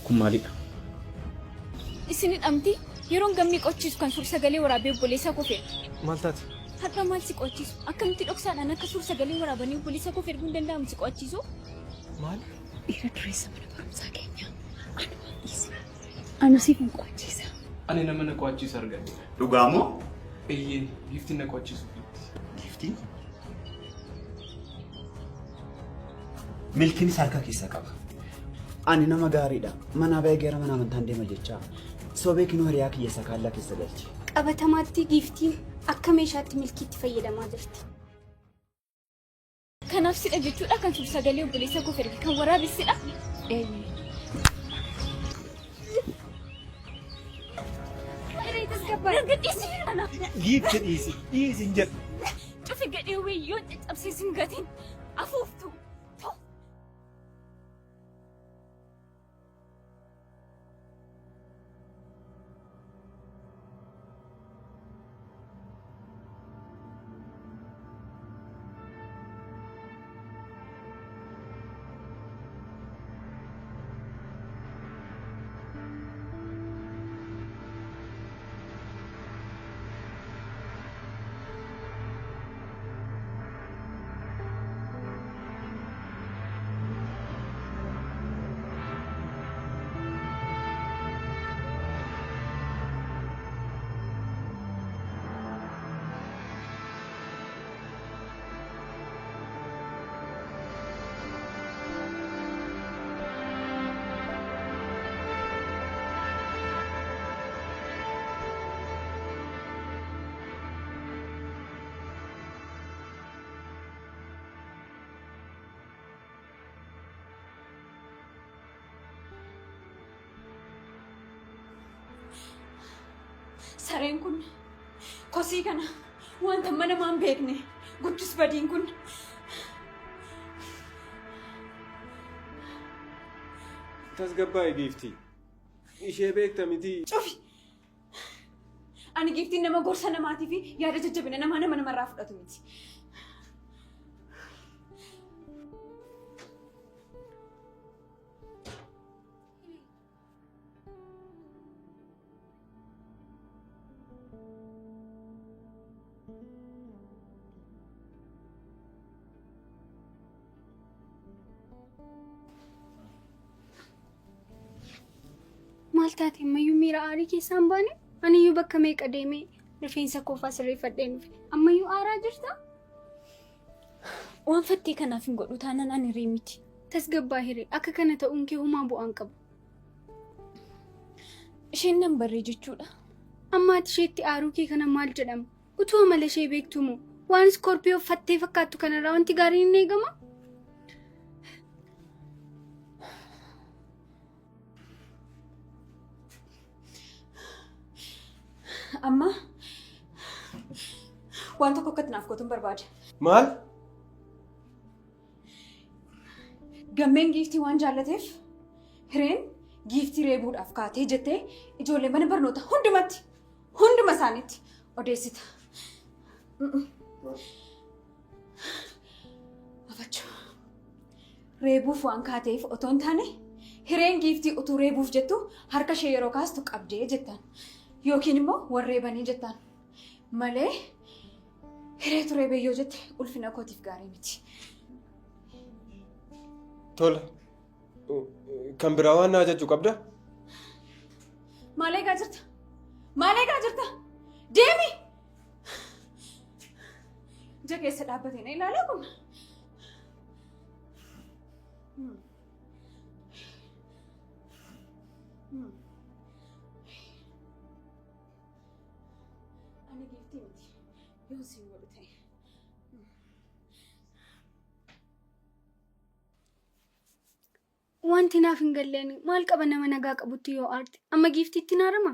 Kun maalidha? Isin hidhamti yeroon gammii qochiisu kan suur sagalee waraabee obboleessa kofee. Maal taate? Har'a maal si qochiisu? Akkamitti dhoksaadhaan akka suur sagalee waraabanii obboleessa kofee erguun danda'amu si qochiisu? Maal? Dhiira dureessa mana barumsaa keenya. Anuma dhiisa. Anu siif hin qochiisa. Ani nama na qochiisa argate. Dhugaa moo? Eeyyee, giftiin na qochiisu. Giftiin? Milkiinis harka keessa qaba. Ani nama gaariidha. Mana ba'ee gara mana amantaan deema jechaa. Sobee kinoo hiriyaa kiyya sakaallaa keessa galche. Qabatamaatti giftiin akka meeshaatti milkiitti fayyadamaa jirti. Kanaaf sidha jechuudha kan suur sagalee obboleessa kofee erge kan waraabessidha. Eeyyee. Giifti dhiisi hin jedhu. Cufi gadhee wayyoo caccabsiisin gatiin afuuftu. Sareen kun kosii kana wanta mana maan beekne guddis badiin kun Tasgabbaa'e giiftii. Ishee beekta miti. Cufi! Ani giftiin nama gorsa namaatii fi yaada jajjabina namarraa fudhatu miti. Maal taate ammayyuu miira aarii keessaan baane? Aniyyuu bakka meeqa deemee rifeensa koofaa sirreeffadhee nufi. Ammayyuu aaraa jirta? Waan fattee kanaaf hin godhu taanaan ani hiree miti. Tasgabbaa hiree akka kana ta'uun kee humaa bu'aan qabu. Isheen nan barree jechuudha. Amma ati isheetti aaruu kee kana maal jedhama? Utuu amala ishee beektu moo? Waan iskoorpiyoo fattee fakkaattu kanarraa wanti gaariin hin eegama? Amma waan tokko akkatti naaf gootuun barbaada. Maal? Gammeen giiftii waan jaallateef hireen giiftii reebuudhaaf kaatee jettee ijoollee mana barnoota hunduma isaaniitti odeessita. Afachuu reebuuf waan kaateef otoo hin taane hireen giiftii utuu reebuuf jettu harka ishee yeroo kaastu qabdee jettaan. Yookiin immoo warreebanii jettaan malee hireetu reebee yoo jette ulfina kootiif gaarii miti. Tola. Kan biraa waan na ajajju qabda? Maal eegaa jirta? Maal eegaa jirta? Deemi! Ija keessa dhaabbatee na ilaalaa kun. Ani giiftii miti. Yoon siin godhu ta'e. Wanti naaf hin galleen maal qaba nama nagaa qabutti yoo aarte amma giiftiitti naarama?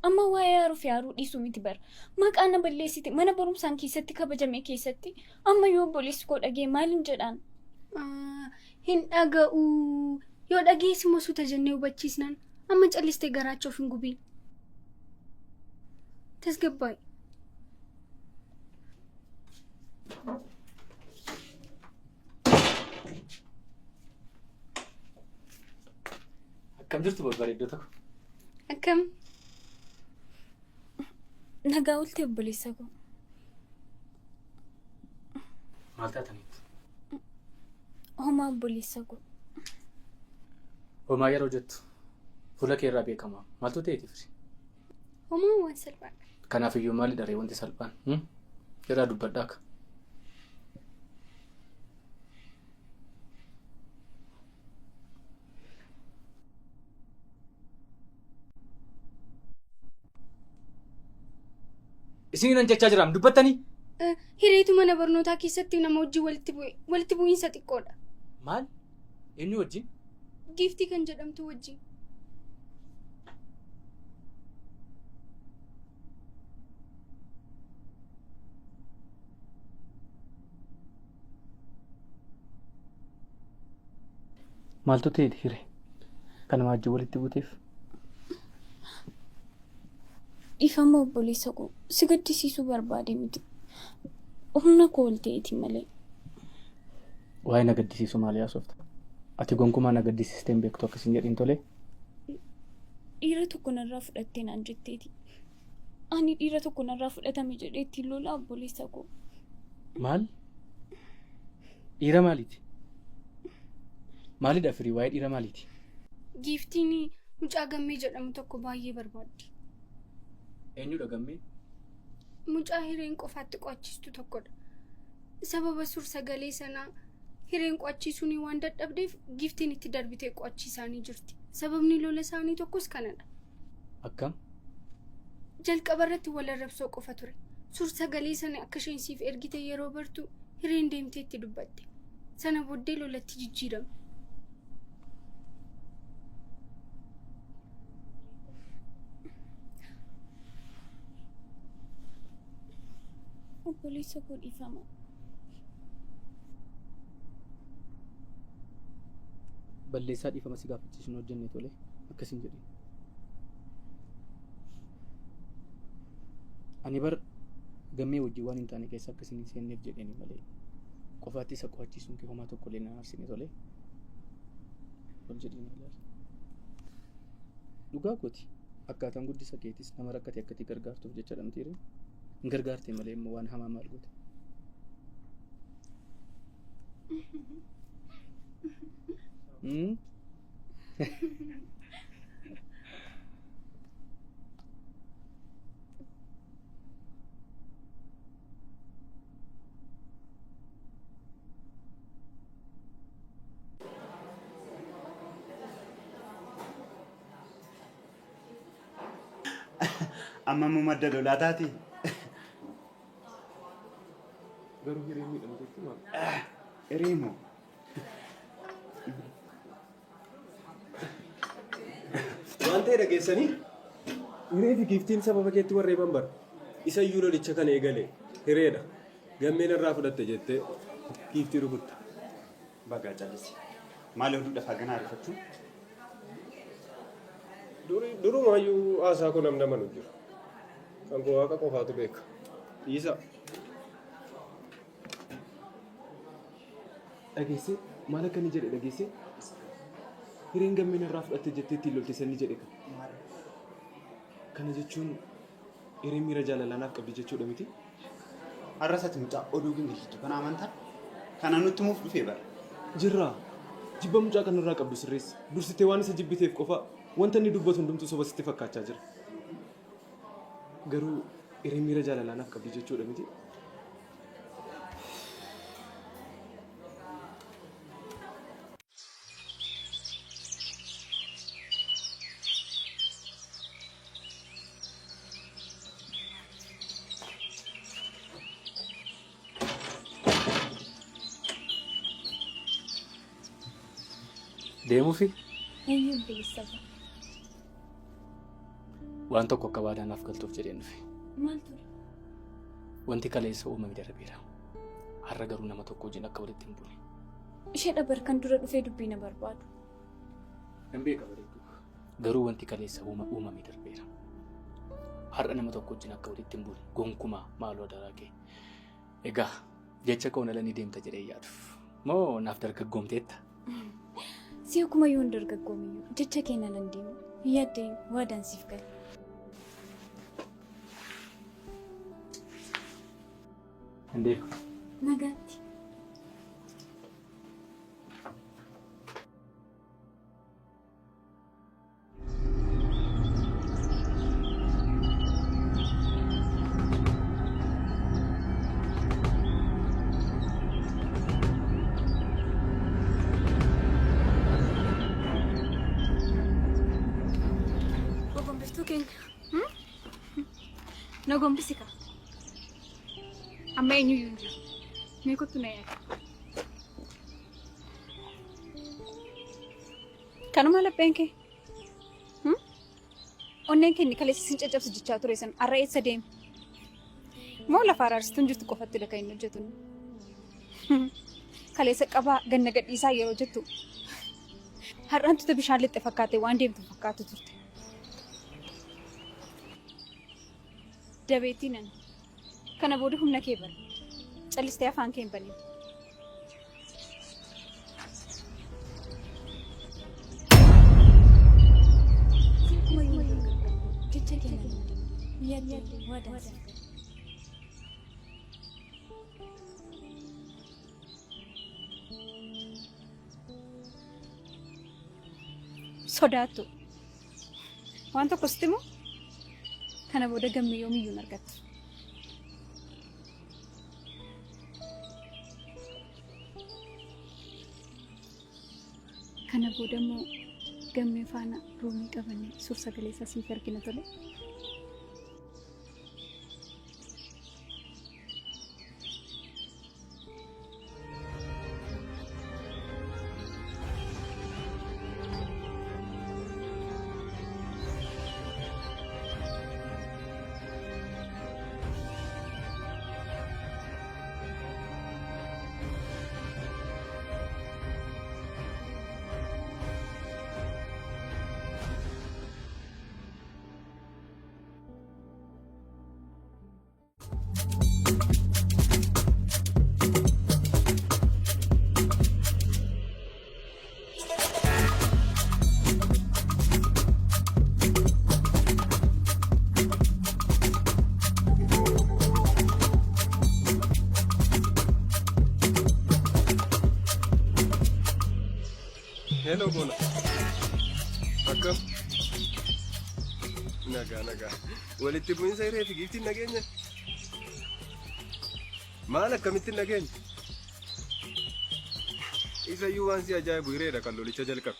Amma waa'ee haruuf yaaruu dhiisuu miti bara. Maqaa na balleessite mana barumsaan keessatti kabajame keessatti amma yoo obboleessi koo dhagee maaliin jedhaan? Hin dhaga'u. Yoo dhageessi mosuuta jennee hubachiisnaan amma callistee garaachuuf hin gubiin. Tasgabbaa'i. Kam jirtu barbaadee tokko. Akkam nagaa oltee obboleessa koo. Maal taataniitu? Homaa obboleessa koo. Homaa yeroo jettu fuula kee irraa beekamaa maaltu ta'eetiif? Homaa waan salphaadha. Kanaaf iyyuu maali dharee wanti salphaan? Irraa dubbadhaa akka. Isiniin jechaa jiraam dubbattanii? Hiriitu mana barnootaa keessatti nama wajjin walitti bu'iinsa xiqqoodha. Maal? Eenyu wajjin? Giiftii kan jedhamtu wajjin. Maaltu ta'eeti hiree? Kana wajjin walitti buuteef? Ifama obboleessa koo si gaddisiisuu barbaade miti. Humna koo ol ta'eeti malee. Waa'ee na gaddisiisu maali haasofta? Ati gonkumaa na gaddisiistee hin beektu akkasiin jedhiin tolee? Dhiira tokko narraa fudhattee naan jetteeti. Ani dhiira tokko narraa fudhatame jedhee ittiin lolaa obboleessa koo. Maal? Dhiira maaliiti? Maalidha firii waa'ee dhiira maaliiti? Giiftiin mucaa gammee jedhamu tokko baay'ee barbaaddi. Eenyudha gammee? Mucaa hireen qofaatti qo'achiistu tokkodha. Sababa suur sagalee sanaa hireen qo'achiisuun waan dadhabdeef giiftiin itti darbitee qo'achiisaanii jirti. Sababni lola isaanii tokkos kanadha. Akkam? Jalqaba irratti wal arrabsoo qofa ture. Suur sagalee sana akka isheen siif ergite yeroo bartu hireen deemtee itti dubbatte. Sana booddee lolatti jijjiirame. Obboleessa koo dhiifama. Balleessaa dhiifama si gaafachiisuun hojjenne tolee akkasiin jedhe. Ani bar gammee wajjin waan hin taane keessa akkasiin hin seenneef jedheni malee qofaatti isa qo'achiisuun kee homaa tokko illee na arsine tolee. Ol jedhanii ilaali. Dhugaa kooti akkaataan guddisa keetis nama rakkate akkati gargaartuuf jecha dhamtiire. Hin gargaarte malee immoo waan hamaa maal goote? Amma madda lolaataati. Garuu hiree miidhamteetti maal? Hiriimoo. Waan ta'e dhageessanii hiree fi giiftiin sababa keetti warreeban bara. Isa iyyuu lolicha kan eegale hireedha. Gammeen irraa fudhatte jettee giiftii rukutta. Bagaa caalisi. Maal oduu dafaa ganaa ariifachuun? Durumaayyuu haasaa kun namni amanu jiru. Kan koo waaqa qofaatu beeka. Dhiisa. Dhageessee maal akka inni jedhe dhageessee hireen gammeen irraa fudhatte jettee ittiin lolte sanni jedhe kan. Kana jechuun hireen miira jaalalaanaaf qabdi jechuudha miti. Har'asatti mucaa oduu gingilchitu kana amantaa kana nutti muuf dhufee bara. Jirraa jibba mucaa kanarraa qabdu sirreessi. Dursitee waan isa jibbiteef qofa wanta inni dubbatu hundumtuu soba sitti fakkaachaa jira. Garuu hireen miira jaalalaanaaf qabdi jechuudha miti. Deemuufi Eenyu obboleessa koo? waan tokko akka waadaanaaf galtuuf jedheen dhufe. Maal ture? Wanti kaleessa uumame darbeera. Har'a garuu nama tokko wajjin akka walitti hin buune. Ishee dhabar kan dura dhufee dubbii na barbaadu. Hin beeka bareedu. Garuu wanti kaleessa uumame darbeera. Har'a nama tokko wajjin akka walitti hin buune gonkumaa maaloo daraagee. Egaa jecha koo nalanii deemta jedhee yaaduuf moo naaf dargaggoomteetta? Si akkuma yoo hin dargaggoomiyyuu jecha keenan hin deemu. Yaaddeem waadaan siif gala. Handeef. Nagaatti. Na gombisi ka. Amma eenyuyyuu hin jiru. Mee kottu na yaada. Kanuma lapheen kee. Onneen kee kaleessa sin caccabsu jechaa ture san har'a eessa deema? Moo lafa araarsituu jirtu qofatti dha kan hin hojjetu? Kaleessa qabaa ganna gadhiisaa yeroo jettu har'aan tuta bishaan lixxe fakkaate waan deemtu fakkaatu turte. Dabeetii nan kana booda humna kee bara callistee afaan kee hin banne. Sodaattu waan tokko sitti moo kana booda gammee yoomiyyuu hin argattu. Kana booda immoo gammee faana roomii qabannee suur sagalee isaa siif argina tole. Hello, Bona. Akkam? Nagaa. Walitti bu'iinsa hiree fi giiftiin nageenya? Maal akkamitti nageenya? Isayyuu waan si ajaa'ibu hireedha kan lolicha jalqabe.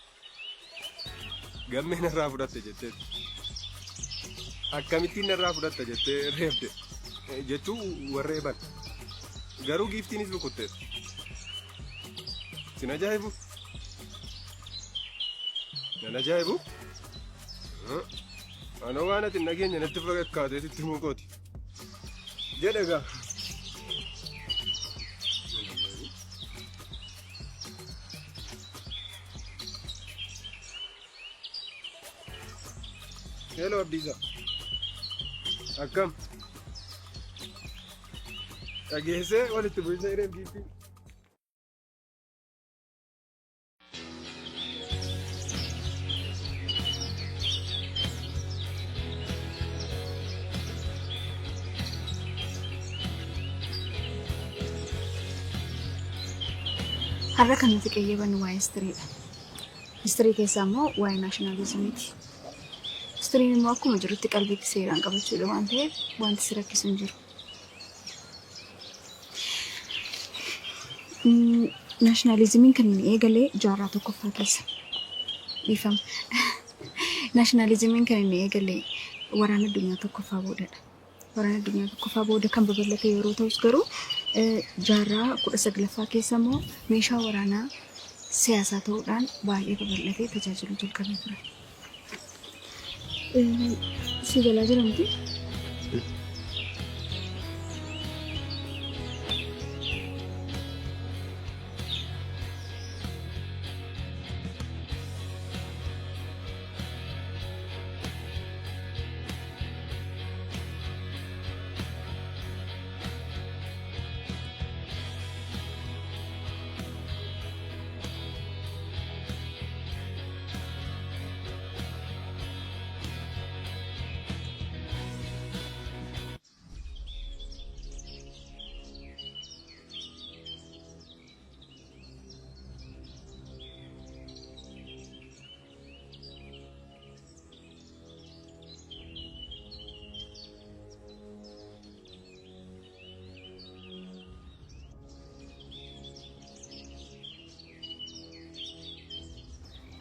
Gammee narraa fudhatte jettee. Akkamittiin narraa fudhatte jettee reebde. Jechuu warra eeban. Garuu giiftiinis rukutteet. Sin ajaa'ibu? Nan ajaa'ibu? Ana waan ati nageenya natti fakkaatee sitti mukooti. Jedhe gaa. Hello Abdiisa. Akkam? Dhageessee walitti bu'iinsa hiree fi giiftii. Har'a kan nuti qeyyabanu waa'ee histiriidha. Histirii keessaa immoo waa'ee naashinaalizimiiti. Histiriin immoo akkuma jirutti qalbiitti seeraan qabachuudha waan ta'eef wanti si rakkisu hin jiru. Naashinaalizimiin kan inni eegalee jaarraa tokkoffaa keessa. Dhiifama. Naashinaalizimiin kan inni eegalee waraana addunyaa tokkoffaa boodadha. Waraana addunyaa tokkoffaa booda kan babal'ate yeroo ta'us garuu jaarraa 19ffaa keessa immoo meeshaa waraanaa siyaasaa ta'uudhaan baay'ee babal'atee tajaajiluu jalqabee ture. Si jalaa jira miti?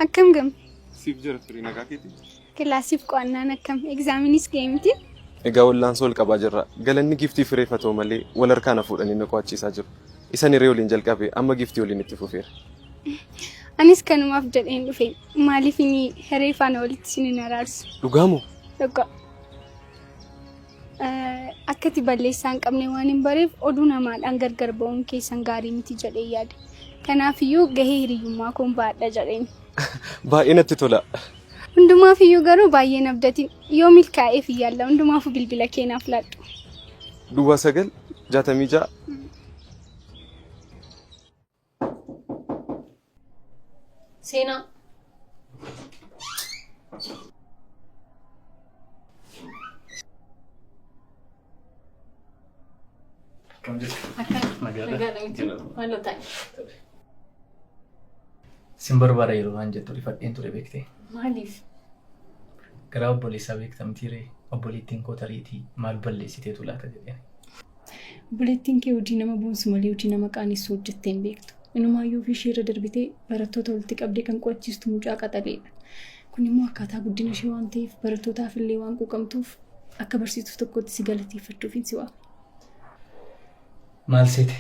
akkam gam siif jira firii nagaa keeti. kilaasiif qo'annaan akkam egzaaminis geemiti. Egaa wallaan sol qabaa jirra. Galanni giftii fireeffatoo malee wal harkaana fuudhanii na qo'achiisaa jiru. Isan hiree waliin jalqabe amma giftii waliin itti fufeera. Anis kanumaaf jedheen dhufe maaliif inni hiree faana walitti isin araarsu. Dhugaamu? Dhugaa. Akkati balleessaa hin qabne waan hin bareef oduu namaadhaan gargar ba'uun keessan gaarii miti jedhee yaade. Kanaafiyyuu gahee hiriyyummaa kun baadha jedheen. Baay'ee natti tola. Hundumaafiyyuu garuu baay'ee nabdatiin yoo milkaa'eef yaalla hundumaafu bilbila keenaaf laadhu. Duwwaa 966. Seenaa. Simbarbaara yeroo waan jettu rifadheen ture beektee. Maaliif? Garaa obboleessaa beektamtii ree obboleettiin koo tariitii maal balleessiteetu laata jedheen. Obboleettiin kee hojii nama boonsu malee hojii nama qaanessu hojjettee hin beektu. Inumaayyuu fi ishee irra darbitee barattoota walitti qabdee kan qo'achiistu mucaa qaxaleedha. Kun immoo akkaataa guddina ishee waan ta'eef barattootaaf illee waan quuqamtuuf akka barsiistuu tokkotti si galateeffachuuf hin si waama. Maal seete?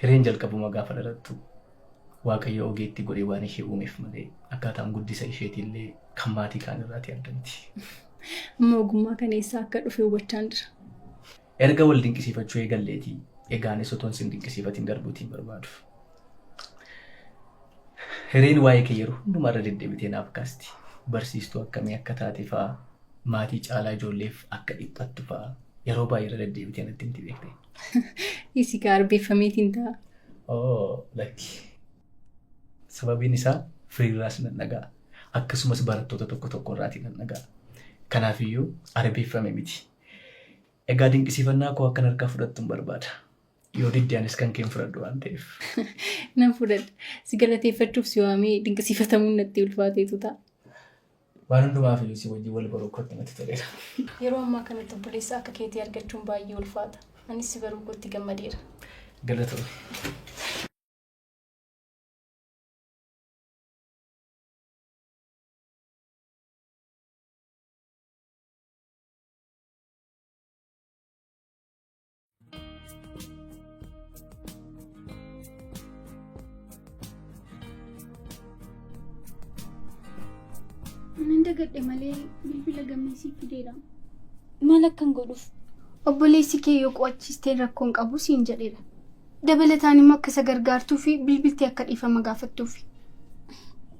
Hireen jalqabuma gaafa dhalattu Waaqayyo ogeetti godhee waan ishee uumeef malee akkaataan guddisa isheetillee kan maatii kaan irraati addamti. Amma ogummaa kana eessaa akka dhufe hubachaan jira. Erga wal dinqisiifachuu eegalleetii eegaanis otoon sin dinqisiifatiin darbuutiin barbaadu. Hireen waa'ee kee yeroo hundumarra deddeebitee naaf kaasti. Barsiistuu akkamii akka taate fa'aa maatii caalaa ijoolleef akka dhiphattu fa'aa yeroo baay'ee irra deddeebitee natti himti beekte. Isi gaarbeeffameetiin ta'a. Lakki. Sababiin isaa firiiraas nan dhagaa. Akkasumas barattoota tokko irraatii nan dhagaa. Kanaafiyyuu arbeeffame miti. Egaa dinqisiifannaa koo akkan harkaa fudhattu hin barbaada. Yoo diddaanis kan keen fudhadhu waan ta'eef. Nan fudhadha. Si galateeffachuuf si waamee dinqisiifatamuun natti ulfaateetu ta'a. Waan hundumaaf iyyuu si wajjin wal baruu kootti natti toleera. Yeroo ammaa kanatti obboleessa akka keetii argachuun baay'ee ulfaata. Anis si baruu kootti gammadeera. Galatoomne. Nanda gadhe malee bilbila gammeessii fideera. Maal akkan godhuuf? Obboleessi kee yoo qo'achiistee rakkoon qabu siin jedheera. Dabalataan immoo akka isa gargaartuu fi bilbiltee akka dhiifama gaafattuufi.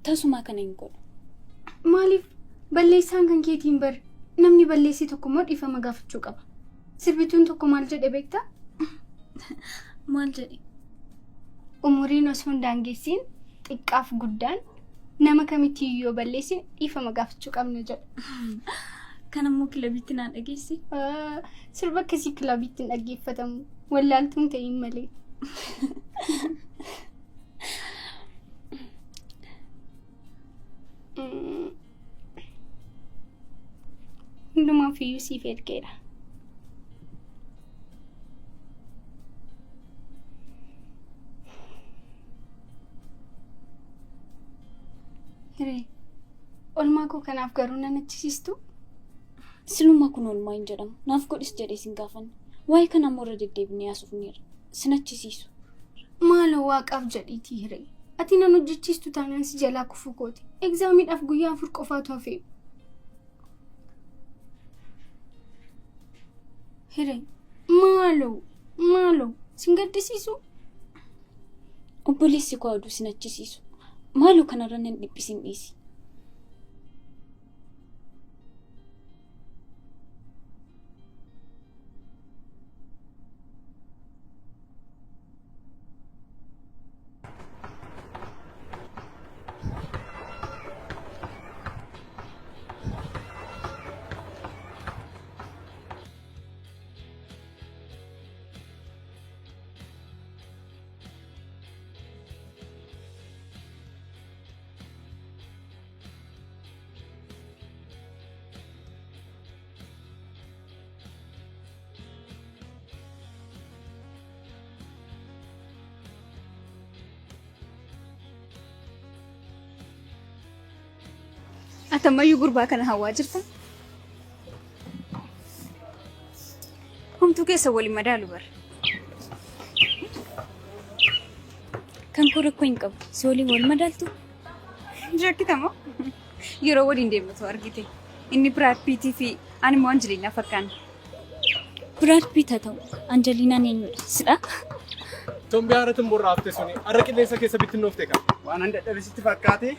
Tasumaa kana hin godhu. Maaliif balleessaan kan keetiin bar namni balleessii tokko immoo dhiifama gaafachuu qaba. Sirbituun tokko maal jedhe beektaa? Maal jedhe? Umuriin osoo hin daangeessiin xiqqaaf guddaan nama kamitti yoo balleessin dhiifama gaafachuu qabna jedha. Kan ammoo kilabiitti naan dhageessi. Sirba akkasii kilabiitti hin dhaggeeffatamu. Wallaaltuun ta'in malee. Hundumaaf iyyuu siif ergeera. Hiree, olmaa koo kanaaf garuu nan achisiistu? Silummaa kun olmaa hin jedhamu. Naaf godhis jedhee sin gaafanne. Waa'ee kana ammoo irra deddeebinee haasofneerra. Sin achisiisu. Maaloo waaqaaf jedhiitii hiree. Ati nan hojjechiistu taanaan si jalaa kufuu kooti. Egzaamiidhaaf guyyaa 4 qofaatu hafe. Hiree, maaloo sin gaddisiisu? Obboleessi koo aduu sin achisiisu. Maaloo kanarra nan dhiphisin dhiisi. Atamayyuu gurbaa kana hawaa jirta? Homtuu keessa waliin madaalu bara. Kan koo rakkoo hin qabu. Si waliin wal madaaltu? Jakkitamoo? Yeroo waliin deemtu argite. Inni Biraad Piitii fi ani immoo Anjeliinaa fakkaanna. Biraad Piit haa ta'u. Anjeliinaan eenyudha? Sidhaa? Tombii haaratin borraa haftee suni har'a qilleensa keessa bittinnoofte qaba. Waan an dadhabisitti fakkaate.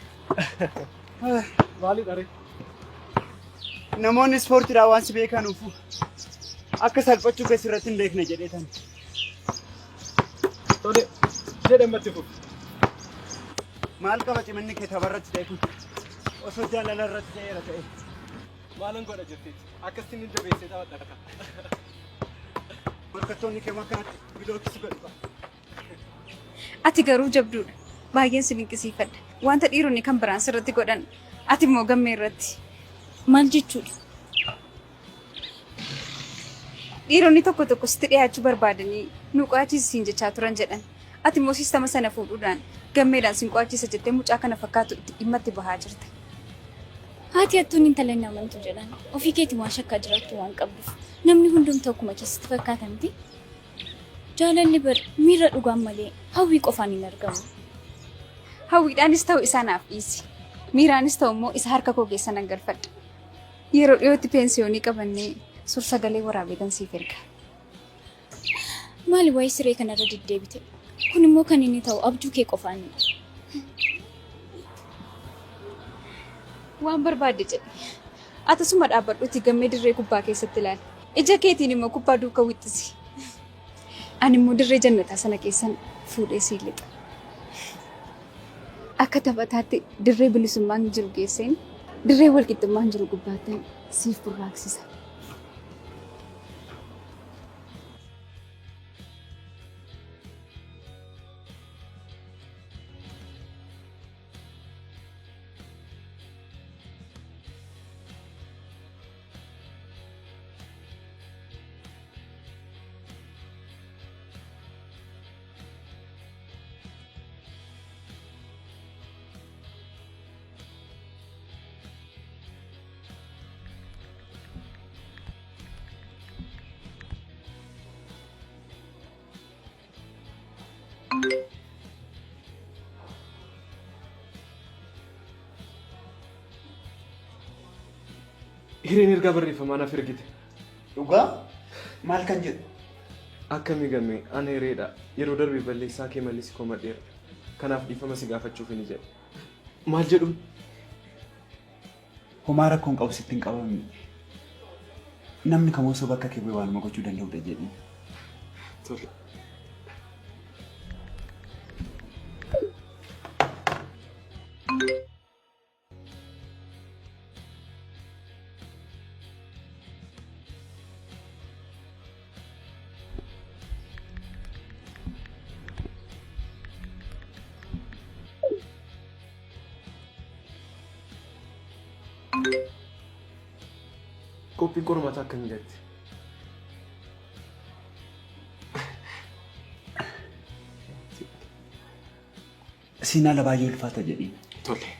Maali dharee? Namoonni ispoortiidhaan waan si beekanuufu akka salphachuu keessa irratti hin beekne jedheetan. Tole jedhamatti fuuf. Maal qaba cimanni kee tapharratti ta'e kun? Osoo jaalala irratti ta'eera ta'e. Maalan godha jetteeti? Akkasiin hin jabeessee taphadha dhaka. Morkattoonni kee akkanatti bilookkisi godhu qaba. Ati garuu jabduudha. Baay'een si dinqisiifadha. Wanta dhiironni kan biraan sirratti godhan ati immoo gammee irratti. Maal jechuudha? Dhiironni tokko tokko sitti dhiyaachuu barbaadanii nu qo'achiisiin jechaa turan jedhan. Ati immoo siistama sana fuudhuudhaan gammeedhaan sin qo'achiisa jettee mucaa kana fakkaatu itti dhimma itti bahaa jirta. Haati hattuun intala hin amantu jedhan. Ofii keetiin waan shakkaa jiraattu waan qabduuf. Namni hundumtuu akkuma keessatti fakkaata miti. Jaalalli bar miira dhugaan malee hawwii qofaan hin argamu. Hawwiidhaanis ta'u isaanaaf dhiisi. Miiraanis ta'u immoo isa harka koo keessa nan galfadha. Yeroo dhiyootti peensiyoonii qabannee suur-sagalee waraabeetan siif erga. Maali waa'ee siree kanarra deddeebite? Kun immoo kan inni ta'u abjuu kee qofaanidha. Waan barbaadde jedhe. Atasuma dhaabbadhuutti gammee dirree kubbaa keessatti ilaali. Ija keetiin immoo kubbaa duukaa wixxisi. Ani immoo dirree jannataa sana keessan fuudhee siin lixa. Akka taphataatti dirree bilisummaan jiru geesseen dirree walqixxummaan jiru gubbaatti siif burraaqsisa. Hireen ergaa barreeffamaa naaf ergite. Dhugaa? Maal kan jedhu? Akkamii gammee ana hireedha. Yeroo darbe balleessaa kee malli si komadheera. Kanaaf dhiifama si gaafachuuf ni jedhe. Maal jedhu? Homaa rakkoon qabu sitti hin qabamne. Namni kamuu osoo bakka kee bu'ee waanuma gochuu danda'udha jedhee. Tole. Qophiin qormaata akkamii jirti? Siinaa la baay'ee ulfaata jedhee. Tole.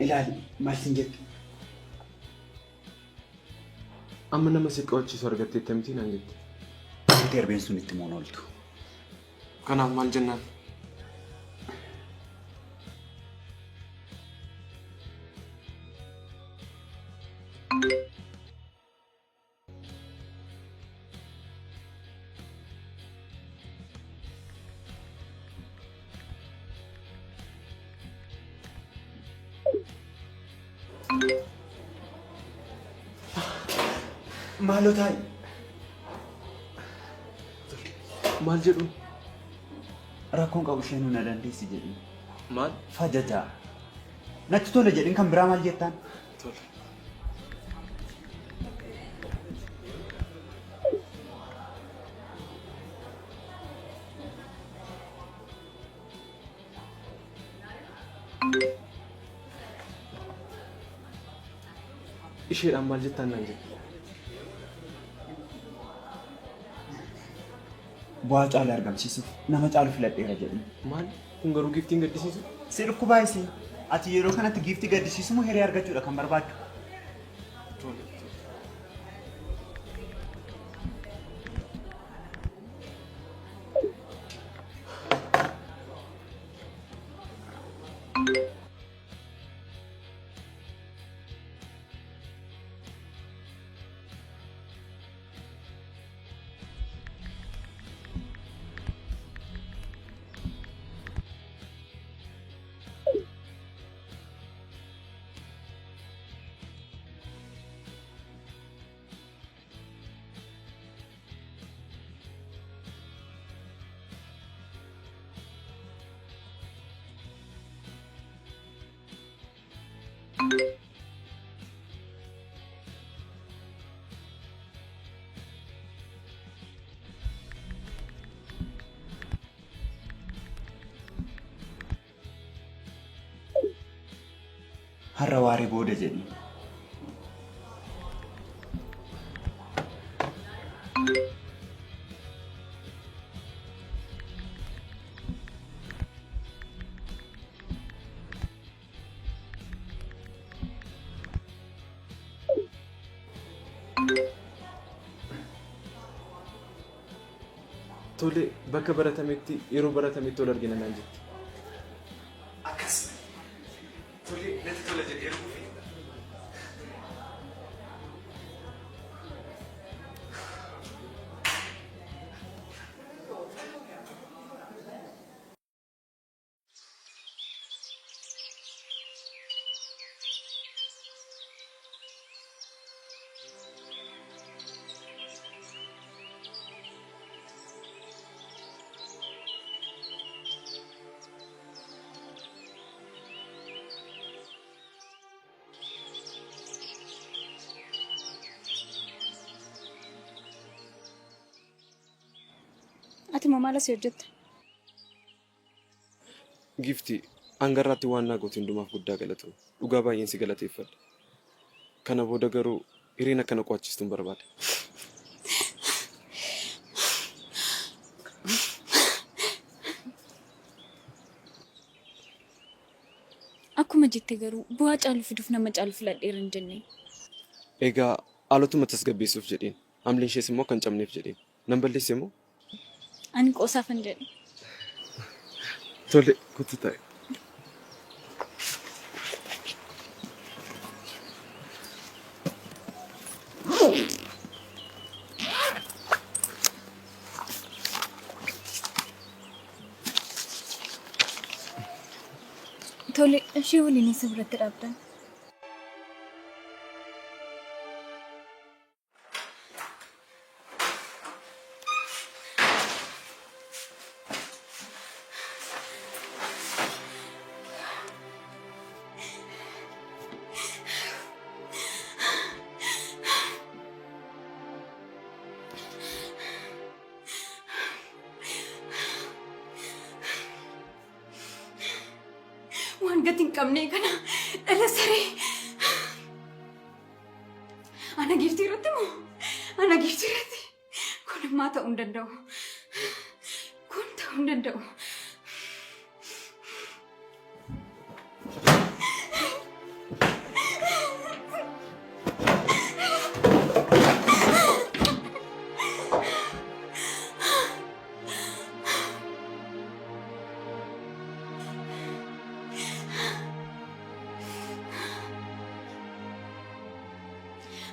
Ilaali maal siin jettu? Amma nama si qo'achiisu argatteetta miti naan jette. Wanti erbeen sun itti moon ooltu. Kanaaf maal jennaan? Maaloo taa'e? Maal jedhu? Rakkoon qabu ishee nu na dandeessi jedhin. Maal? Fajajaa. Natti tola jedhin kan biraa maal jettaan? Tole. isheedhaan maal jettaan naan jedhe. Bu'aa caalu argamsiisuuf nama caalu filadheera jedhu. Maal? Kun garuu giiftiin gaddisiisu? Si dhukkubaa isii. Ati yeroo kanatti giiftii gaddisiisu moo hiree argachuudha kan barbaaddu? Har'a waaree booda jedhi. Tole bakka baratametti yeroo baratametti ol argina naan jetti. Akkas. Tole natti tola jedhee dhufu. Ati moo maal asii hojjetta? Giiftii hangarraatti waan naa gootu hundumaaf guddaa galatu. Dhugaa baay'een si galateeffadha. Kana booda garuu hireen akkana qo'achiistu hin barbaade. Akkuma jettee garuu bu'aa caalu fiduuf nama caalu filadheera hin jenne. Egaa haalotuma tasgabbeessuuf jedheen. Hamliin ishees immoo kan cabneef jedheen. Nan balleesse immoo? Ani qoosaaf hin jedhe. Tole kottu ta'e. Tole ishee waliin isa biratti dhaabdan. Waan gatiin qabnee kana dhala saree. Ana giiftii irratti moo? Ana giiftii irratti. Kun ammaa ta'uu hin danda'u. Kun ta'uu hin danda'u.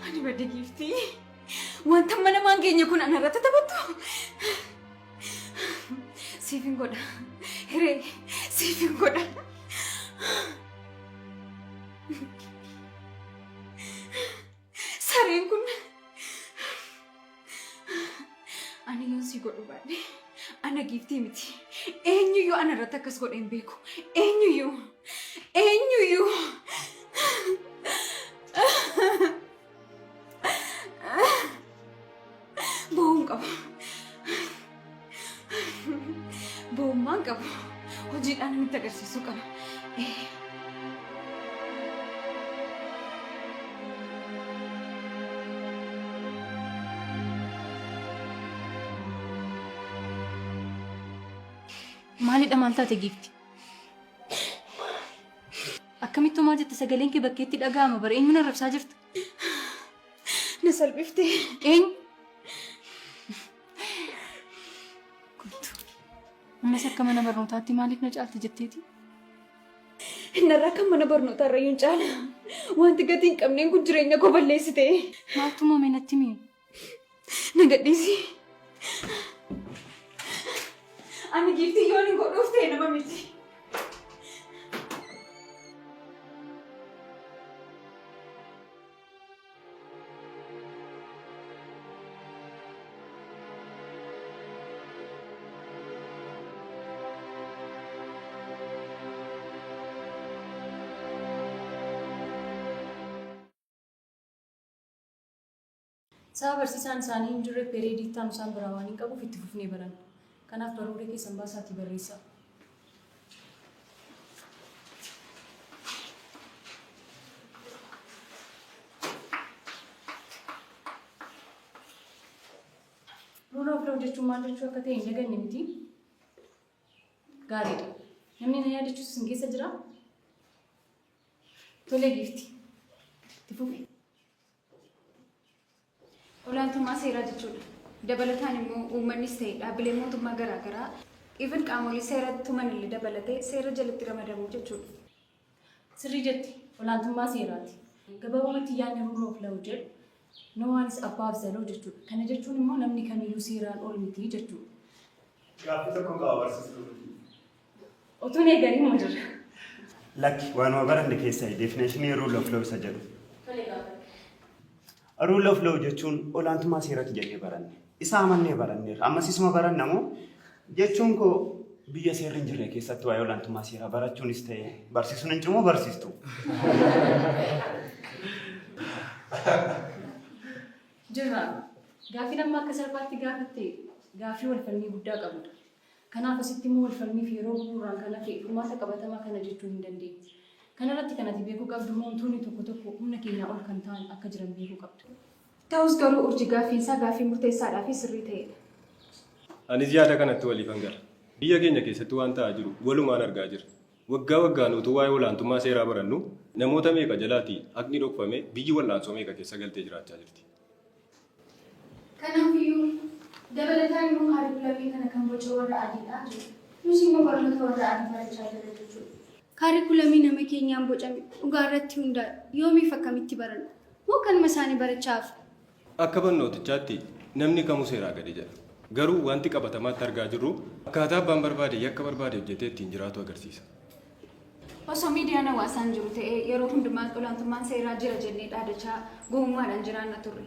Ani badde giiftii. Wanta mana maangeenye kun ana irratti taphattu. Siifin godha. Hiree siifin godha. Sareen kun ani yoon si godhu baadhe ana giiftii miti. Eenyuyyuu ana irratti akkas godhe hin beeku. Eenyuyyuu. Eenyuyyuu. Bohong qaba. Bohummaan qaba. Hojiidhaan nutti agarsiisuu qaba. Maalidha maal taate giifti? Akkamittuu maal jette sagaleen kee bakkeetti dhaga'ama bara eenyuun arrabsaa jirta? Na salphiftee. Eenyu? Ammas akka mana barnootaatti maaliif na caalti jetteeti? Narraa kan mana barnootaa irra yuun caala. Wanti gatii hin qabneen kun jireenya koo balleessite. Maaltu moomee natti mii? Na gadhiisi. Ani giiftii yoon hin godhuuf ta'e nama miti. Sababa barsiisaan isaanii hin jirre pereedii ta'an isaan biraa waan hin qabuuf itti fufnee baran. Kanaaf baruulee keessan baasaatii barreessaa. Rule of law jechuun maal jechuu akka ta'e hin daganne miti. Gaariidha. Namni na yaadachiisu sin keessa jira? Tolee giifti. Itti fufi. Olaantummaa seeraa jechuudha. Dabalataan immoo uummannis ta'e dhaabbilee mootummaa garaagaraa even qaamolee seeratti tuman illee dabalatee seera jalatti ramadamuu jechuudha. Sirrii jetti olaantummaa seeraati. Gabaabumatti yaadni rule of law jedhu no one is above the law jechuudha. Kana jechuun immoo namni kamiyyuu seeraan ol miti jechuudha. Gaaffii tokko qaba barsiistuu. Otuun eeganii moo jira? Lakki waanuma baranne keessaa defineeshinii rule of law isa jedhu. Rule of law jechuun olaantummaa seeraati jennee baranne. Isa amannee baranneerra. Ammas isuma baranna moo jechuun koo biyya seerri hin jirre keessatti waa'ee olaantummaa seeraa barachuunis ta'e barsiisuun hin cimoo barsiistu. Jirra. Gaaffii namni akka salphaatti gaafatte gaaffii walfalmii guddaa qabudha. Kanaaf asitti immoo walfalmiif yeroo bu'uuraan kan hafe furmaata qabatamaa kana jechuu hin dandeenye. Kanarratti kanatti beekuu qabdu wantoonni tokko tokko humna keenyaa ol kan ta'an akka jiran beekuu qabdu. Ta'us garuu urjii gaaffiinsaa gaaffii murteessaadhaa fi sirrii ta'edha. Anis yaada kanatti waliif hangala. Biyya keenya keessatti waan ta'aa jiru walumaan argaa jirra. Waggaa waggaan utuu waa'ee olaantummaa seeraa barannu namoota meeqa jalaatii haqni dhokfame biyyi wal'aansoo meeqa keessa galtee jiraachaa jirti. Kanaafiyyuu dabalataan immoo kaarikulamii kana kan boca warra adiidhaa jiru. Nus immoo barnoota warra adii barachaa jira jechuudha. Kaarikulamii nama keenyaan bocame dhugaa irratti hundaa'e yoomiif akkamitti baranna? Moo kanuma isaanii barachaaf? Akka barnootichaatti namni kamuu seeraa gadi jedha. Garuu wanti qabatamaatti argaa jirru akkaataa abbaan barbaade yakka barbaade hojjetee ittiin jiraatu agarsiisa. Osoo miidiyaan hawaasaan jiru ta'ee yeroo hundumaa olaantummaan seeraa jira jennee dhaadachaa gowwummaadhaan jiraanna turre.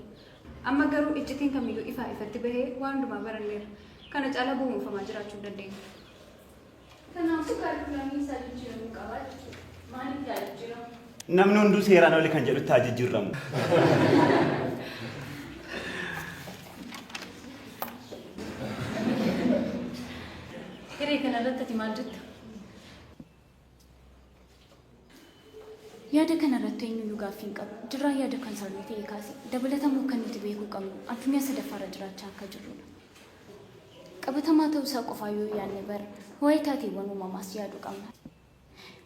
Amma garuu iccitiin kamiyyuu ifaa ifatti bahee waan hundumaa baranneera. Kana caalaa gowwoomfamaa jiraachuu dandeenya. Kanaafuu kaarikulamii isaa jijjiiramuu qabaa jechuudha. Maaliif yaa jijjiiramu? Namni hunduu seeraan oli kan jedhutti haa jijjiiramu. Hiree kanarratti ati maal jetta? Yaada kanarratti eenyuun gaaffii hin qabu. Dirraa yaada kan sirrii ta'e kaase dabalatamuu kan nuti beekuu qabnu addunyaa sadaffaarra jiraachaa akka jirrudha. Qabatamaa ta'uusaa qofaa yoo yaadne bara waa'ee taateewwan uumamaas yaaduu qabna.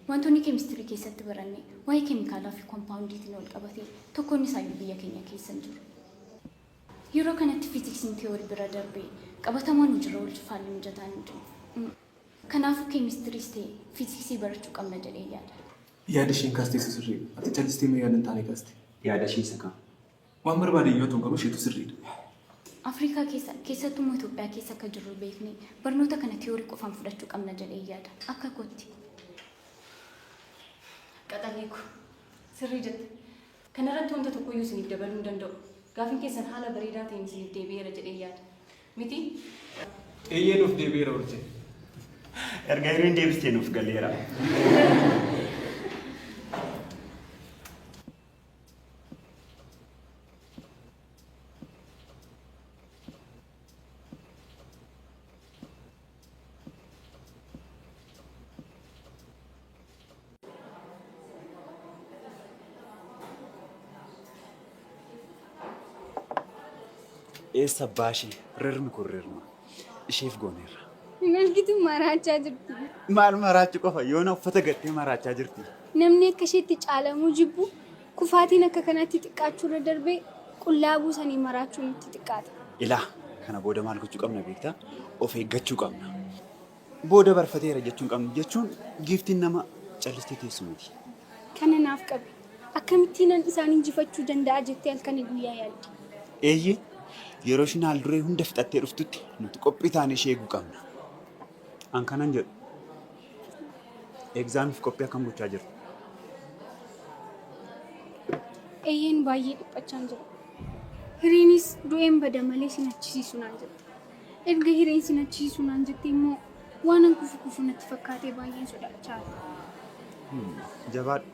Wantoonni keemistirii keessatti baranne waa'ee keemikaalaa fi koompaawundiitiin wal qabatee tokkoon isaayyuu biyya keenya keessa hin jiru. Yeroo kanatti fiiziksiin teewoorii bira darbee qabatamaan hojirra oolchuufaallee mijataa hin jiru. Kanaafuu keemistiriis ta'e fiiziksii barachuu qabna jedhee yaada. Yaada isheen kaastee sirrii. Ati callistee mee yaada hin taane kaaste? Yaada ishee isa kam? Waan barbaade yoo ta'u qabu isheetu sirriidha. Afrikaa keessattuu Itoophiyaa keessa akka jirru beeknee barnoota kana teewoorii qofaan fudhachuu qabna jedhee yaada. Akka kootti. Qaxalee ko sirrii jette. Kanarratti wanta tokkoyyuu isiniif dabaluu hin danda'u. Gaaffiin keessan haala bareedaa ta'een isiniif deebi'eera jedhee yaada. Miti? Eeyyee nuuf deebi'eera urjii. Erga hiriin deebistee nuuf galeera. Eessa baashee reermi kun reerma isheef gooneerra. Hin argitu maraachaa jirti. Maal maraachuu qofa yoo na uffata gattee maraachaa jirti. Namni akka isheetti caalamuu jibbu kufaatiin akka kanatti xiqqaachuu irra darbee qullaa buusanii maraachuun itti xiqqaata. Ilaa kana booda maal gochuu qabna beektaa? Of eeggachuu qabna. Booda barfateera jechuun giiftiin nama callistee teessu miti. Kana naaf qabe. Akkamittiin isaan injifachuu danda'a jettee halkanii guyyaa yaaddi. Eeyyee yeroo ishiin haal duree hunda fixattee dhuftutti nuti qophii taanee ishee eeguu qabna. An kanan jedhu egzaamiif qophii akkam gochaa jirtu? Eeyyeen baay'ee dhiphachaan jira. Hiriinis du'een bada malee sin achisiisu naan jette. Erga hiriin sin achisiisu naan jette immoo waan an kufu natti fakkaatee baay'een sodaachaa jira. Jabaadhu.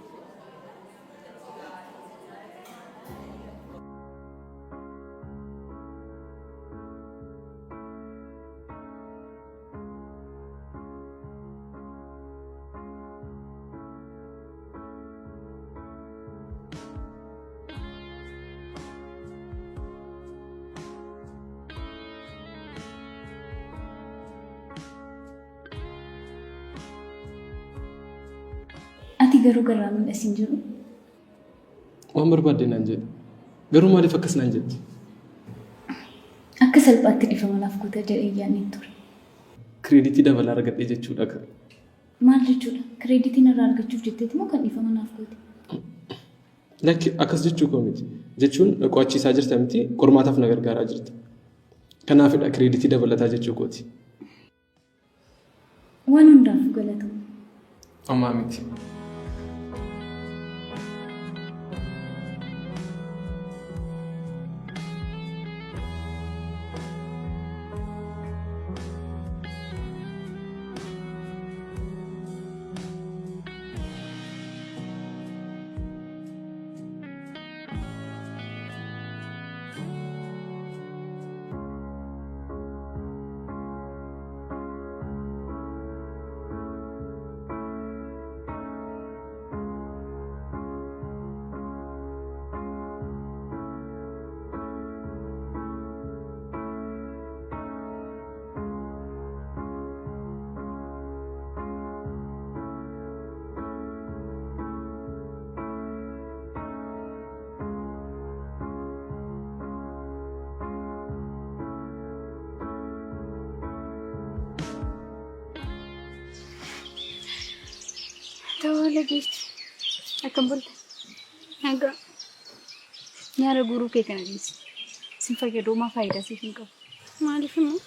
Ati garuu garaa miidhasiin jiru. Waan barbaadde naan jedhe. Garuu maaliif akkas naan jetti? Akka salphaatti dhifama naaf goota jedhee yaadneen ture. Kireeditii dabalaa argadhee jechuudha. Maal jechuudha? Kireeditiin irraa argachuuf jetteeti moo kan dhifama naaf goote? Lakki akkas jechuu koo miti. Jechuun qo'achiisaa jirta miti qormaataaf na gargaaraa jirta. Kanaafidha kireeditii dabalataa jechuu kooti. Waan hundaafuu galatamu. Ammaa miti. Tole geessu. Akkam bulta. Nagaa. Nyaara guuruu kee kana dhiisi. Sin fayyaduu maa faayidaa siif hin qabu. Maaliif immoo?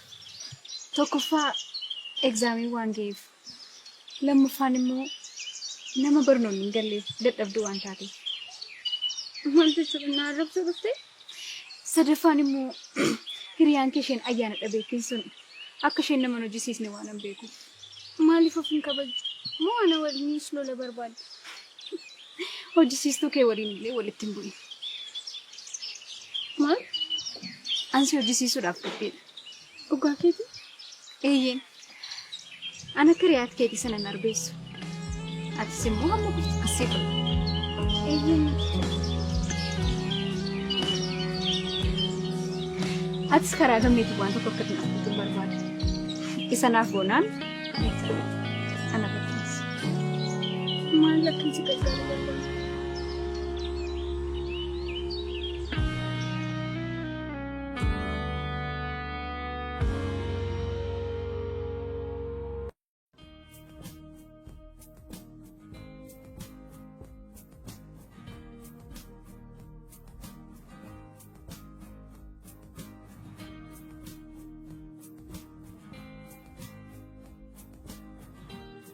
Tokkoffaa egzaamii waan ga'eef. Lammaffaan immoo nama barnoonni hin galleef dadhabduu waan taateef. Maal jechuudha na arrabsuu dhuftee? Sadaffaan immoo hiriyaan kee isheen ayyaana dhabeettiin sun akka isheen nama hojjisiisne waan hin beeku. Maaliif of hin kabaju? Moo ana waliin lola barbaadu? Hojjisiistuu kee waliin illee walitti hin bu'in. Maal? Ansi hojjisiisuudhaaf qophiidha. Dhugaa keeti? Eeyyeen. Ana kiriyaat keetii sana hin arbeessu. Atis immoo hamma kutu asii qabu. Eeyyeen. Atis karaa gammeetii waan tokko akka naaf barbaada. Isa naaf goonaan ana bakkeessa. Maal akkansi gargaaru barbaada?